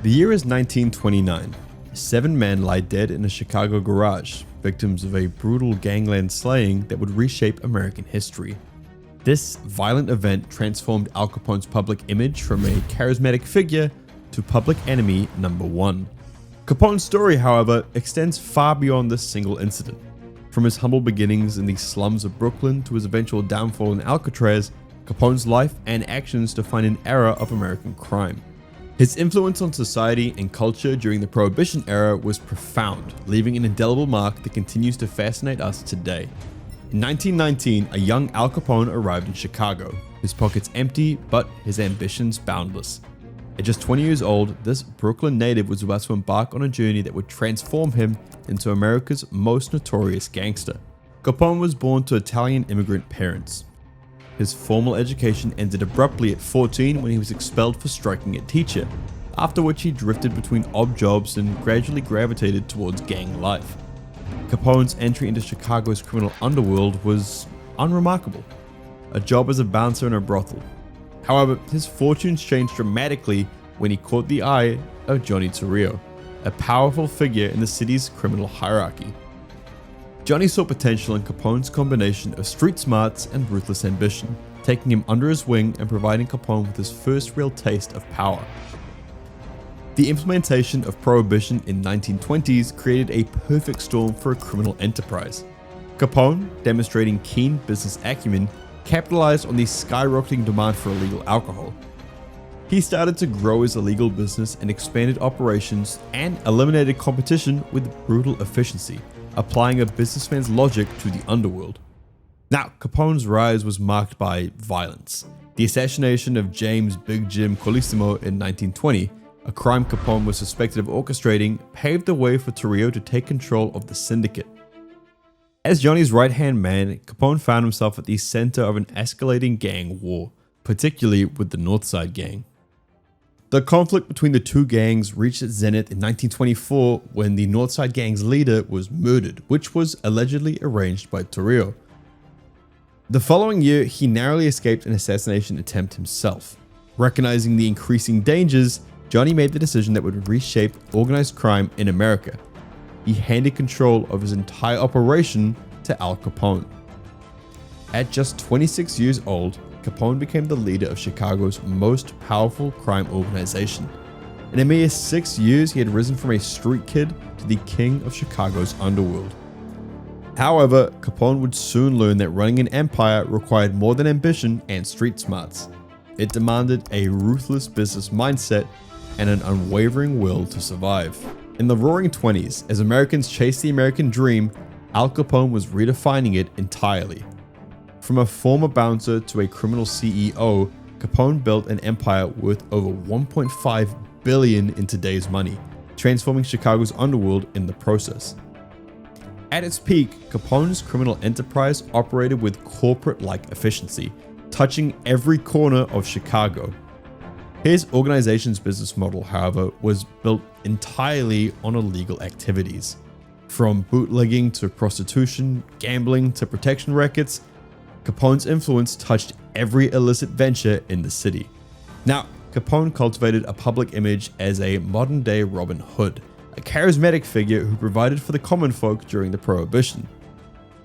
The year is 1929. 7 men lie dead in a Chicago garage, victims of a brutal gangland slaying that would reshape American history. This violent event transformed Al Capone's public image from a charismatic figure to public enemy number 1. Capone's story, however, extends far beyond this single incident. From his humble beginnings in the slums of Brooklyn to his eventual downfall in Alcatraz, Capone's life and actions define an era of American crime. His influence on society and culture during the Prohibition era was profound, leaving an indelible mark that continues to fascinate us today. In 1919, a young Al Capone arrived in Chicago, his pockets empty but his ambitions boundless. At just 20 years old, this Brooklyn native was about to embark on a journey that would transform him into America's most notorious gangster. Capone was born to Italian immigrant parents. His formal education ended abruptly at 14 when he was expelled for striking a teacher, after which he drifted between odd jobs and gradually gravitated towards gang life. Capone's entry into Chicago's criminal underworld was unremarkable, a job as a bouncer in a brothel. However, his fortunes changed dramatically when he caught the eye of Johnny Torrio, a powerful figure in the city's criminal hierarchy. Johnny saw potential in Capone's combination of street smarts and ruthless ambition, taking him under his wing and providing Capone with his first real taste of power. The implementation of Prohibition in the 1920s created a perfect storm for a criminal enterprise. Capone, demonstrating keen business acumen, capitalized on the skyrocketing demand for illegal alcohol. He started to grow his illegal business and expanded operations and eliminated competition with brutal efficiency, applying a businessman's logic to the underworld. Now, Capone's rise was marked by violence. The assassination of James Big Jim Colosimo in 1920, a crime Capone was suspected of orchestrating, paved the way for Torrio to take control of the syndicate. As Johnny's right-hand man, Capone found himself at the center of an escalating gang war, particularly with the Northside Gang. The conflict between the two gangs reached its zenith in 1924 when the Northside Gang's leader was murdered, which was allegedly arranged by Torrio. The following year, he narrowly escaped an assassination attempt himself. Recognizing the increasing dangers, Johnny made the decision that would reshape organized crime in America. He handed control of his entire operation to Al Capone. At just 26 years old, Capone became the leader of Chicago's most powerful crime organization. In a mere 6 years, he had risen from a street kid to the king of Chicago's underworld. However, Capone would soon learn that running an empire required more than ambition and street smarts. It demanded a ruthless business mindset and an unwavering will to survive. In the Roaring 20s, as Americans chased the American dream, Al Capone was redefining it entirely. From a former bouncer to a criminal CEO, Capone built an empire worth over $1.5 billion in today's money, transforming Chicago's underworld in the process. At its peak, Capone's criminal enterprise operated with corporate-like efficiency, touching every corner of Chicago. His organization's business model, however, was built entirely on illegal activities. From bootlegging to prostitution, gambling to protection rackets, Capone's influence touched every illicit venture in the city. Now, Capone cultivated a public image as a modern-day Robin Hood, a charismatic figure who provided for the common folk during the Prohibition.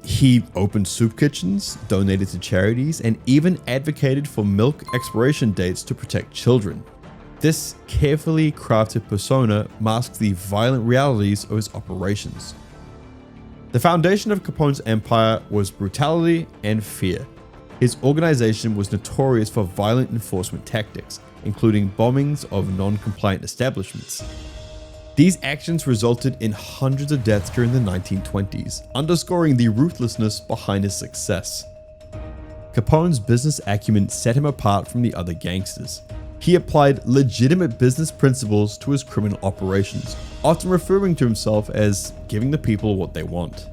He opened soup kitchens, donated to charities, and even advocated for milk expiration dates to protect children. This carefully crafted persona masks the violent realities of his operations. The foundation of Capone's empire was brutality and fear. His organization was notorious for violent enforcement tactics, including bombings of non-compliant establishments. These actions resulted in hundreds of deaths during the 1920s, underscoring the ruthlessness behind his success. Capone's business acumen set him apart from the other gangsters. He applied legitimate business principles to his criminal operations, often referring to himself as giving the people what they want.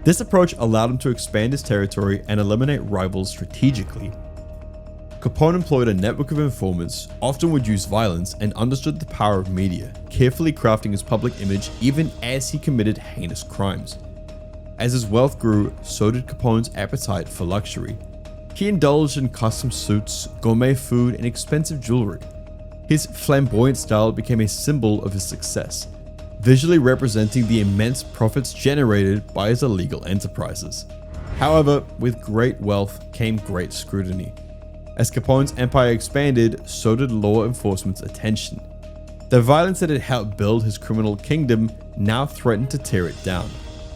This approach allowed him to expand his territory and eliminate rivals strategically. Capone employed a network of informants, often would use violence, and understood the power of media, carefully crafting his public image even as he committed heinous crimes. As his wealth grew, so did Capone's appetite for luxury. He indulged in custom suits, gourmet food, and expensive jewelry. His flamboyant style became a symbol of his success, visually representing the immense profits generated by his illegal enterprises. However, with great wealth came great scrutiny. As Capone's empire expanded, so did law enforcement's attention. The violence that had helped build his criminal kingdom now threatened to tear it down.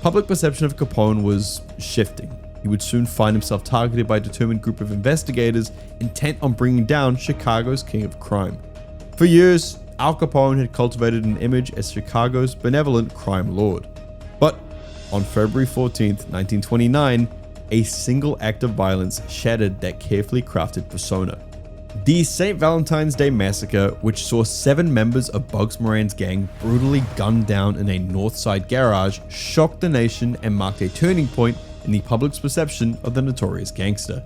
Public perception of Capone was shifting. He would soon find himself targeted by a determined group of investigators intent on bringing down Chicago's king of crime. For years, Al Capone had cultivated an image as Chicago's benevolent crime lord. But on February 14, 1929, a single act of violence shattered that carefully crafted persona. The St. Valentine's Day Massacre, which saw 7 members of Bugs Moran's gang brutally gunned down in a Northside garage, shocked the nation and marked a turning point in the public's perception of the notorious gangster.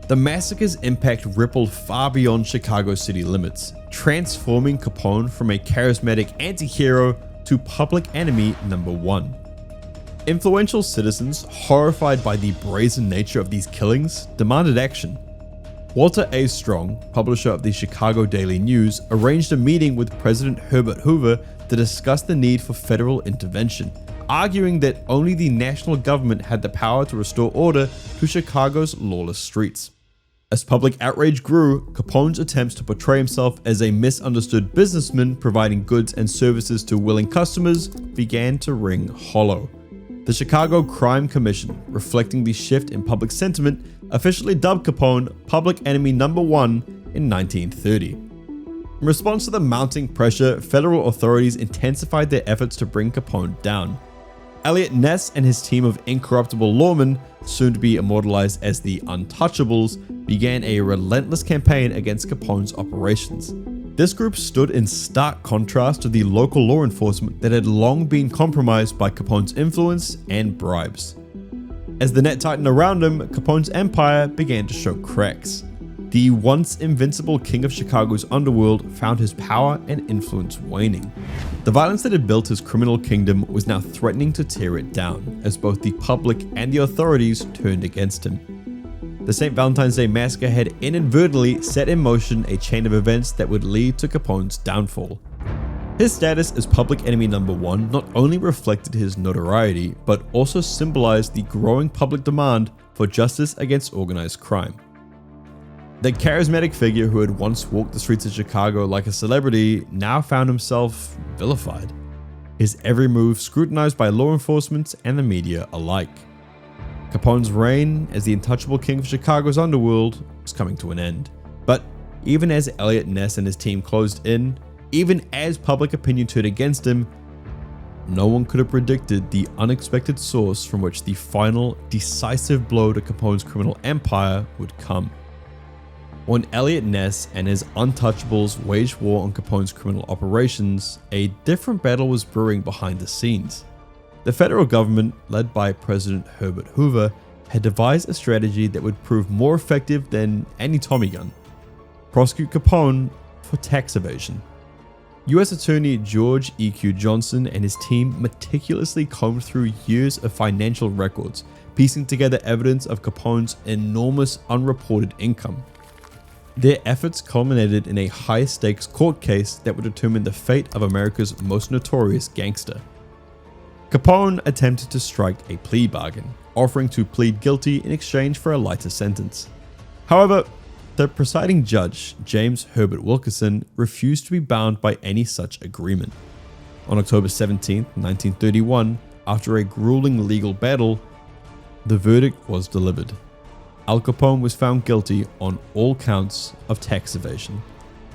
The massacre's impact rippled far beyond Chicago's city limits, transforming Capone from a charismatic anti-hero to public enemy number 1. Influential citizens, horrified by the brazen nature of these killings, demanded action. Walter A. Strong, publisher of the Chicago Daily News, arranged a meeting with President Herbert Hoover to discuss the need for federal intervention, arguing that only the national government had the power to restore order to Chicago's lawless streets. As public outrage grew, Capone's attempts to portray himself as a misunderstood businessman providing goods and services to willing customers began to ring hollow. The Chicago Crime Commission, reflecting the shift in public sentiment, officially dubbed Capone public enemy number 1 in 1930. In response to the mounting pressure, federal authorities intensified their efforts to bring Capone down. Elliot Ness and his team of incorruptible lawmen, soon to be immortalized as the Untouchables, began a relentless campaign against Capone's operations. This group stood in stark contrast to the local law enforcement that had long been compromised by Capone's influence and bribes. As the net tightened around him, Capone's empire began to show cracks. The once invincible king of Chicago's underworld found his power and influence waning. The violence that had built his criminal kingdom was now threatening to tear it down, as both the public and the authorities turned against him. The St. Valentine's Day Massacre had inadvertently set in motion a chain of events that would lead to Capone's downfall. His status as public enemy number 1 not only reflected his notoriety, but also symbolized the growing public demand for justice against organized crime. The charismatic figure who had once walked the streets of Chicago like a celebrity now found himself vilified, his every move scrutinized by law enforcement and the media alike. Capone's reign as the untouchable king of Chicago's underworld was coming to an end. But even as Elliot Ness and his team closed in, even as public opinion turned against him, no one could have predicted the unexpected source from which the final, decisive blow to Capone's criminal empire would come. When Elliot Ness and his untouchables waged war on Capone's criminal operations, a different battle was brewing behind the scenes. The federal government, led by President Herbert Hoover, had devised a strategy that would prove more effective than any Tommy gun: prosecute Capone for tax evasion. U.S. Attorney George E.Q. Johnson and his team meticulously combed through years of financial records, piecing together evidence of Capone's enormous unreported income. Their efforts culminated in a high-stakes court case that would determine the fate of America's most notorious gangster. Capone attempted to strike a plea bargain, offering to plead guilty in exchange for a lighter sentence. However, the presiding judge, James Herbert Wilkerson, refused to be bound by any such agreement. On October 17, 1931, after a grueling legal battle, the verdict was delivered. Al Capone was found guilty on all counts of tax evasion.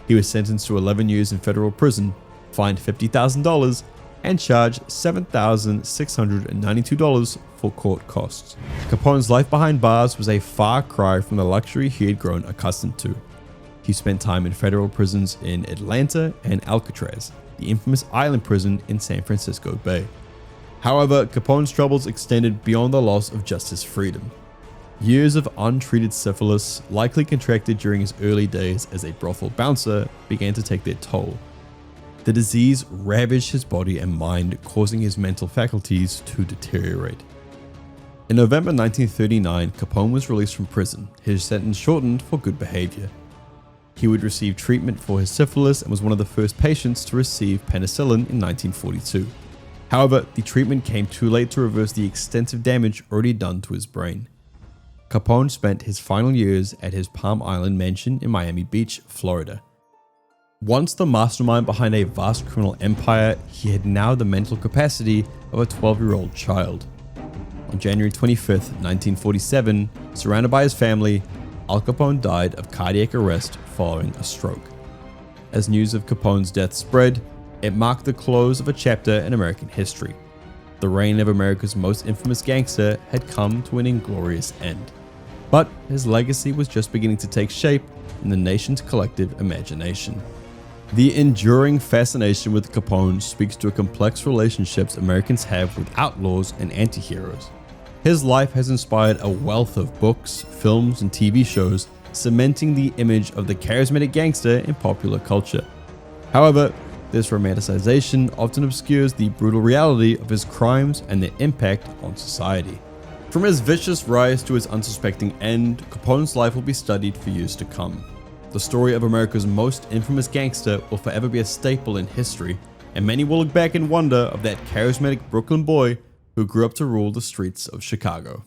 He was sentenced to 11 years in federal prison, fined $50,000, and charged $7,692 for court costs. Capone's life behind bars was a far cry from the luxury he had grown accustomed to. He spent time in federal prisons in Atlanta and Alcatraz, the infamous island prison in San Francisco Bay. However, Capone's troubles extended beyond the loss of just his freedom. Years of untreated syphilis, likely contracted during his early days as a brothel bouncer, began to take their toll. The disease ravaged his body and mind, causing his mental faculties to deteriorate. In November 1939, Capone was released from prison, his sentence shortened for good behavior. He would receive treatment for his syphilis and was one of the first patients to receive penicillin in 1942. However, the treatment came too late to reverse the extensive damage already done to his brain. Capone spent his final years at his Palm Island mansion in Miami Beach, Florida. Once the mastermind behind a vast criminal empire, he had now the mental capacity of a 12-year-old child. On January 25, 1947, surrounded by his family, Al Capone died of cardiac arrest following a stroke. As news of Capone's death spread, it marked the close of a chapter in American history. The reign of America's most infamous gangster had come to an inglorious end. But his legacy was just beginning to take shape in the nation's collective imagination. The enduring fascination with Capone speaks to a complex relationships Americans have with outlaws and anti-heroes. His life has inspired a wealth of books, films, and TV shows, cementing the image of the charismatic gangster in popular culture. However, this romanticization often obscures the brutal reality of his crimes and their impact on society. From his vicious rise to his unsuspecting end, Capone's life will be studied for years to come. The story of America's most infamous gangster will forever be a staple in history, and many will look back and wonder of that charismatic Brooklyn boy who grew up to rule the streets of Chicago.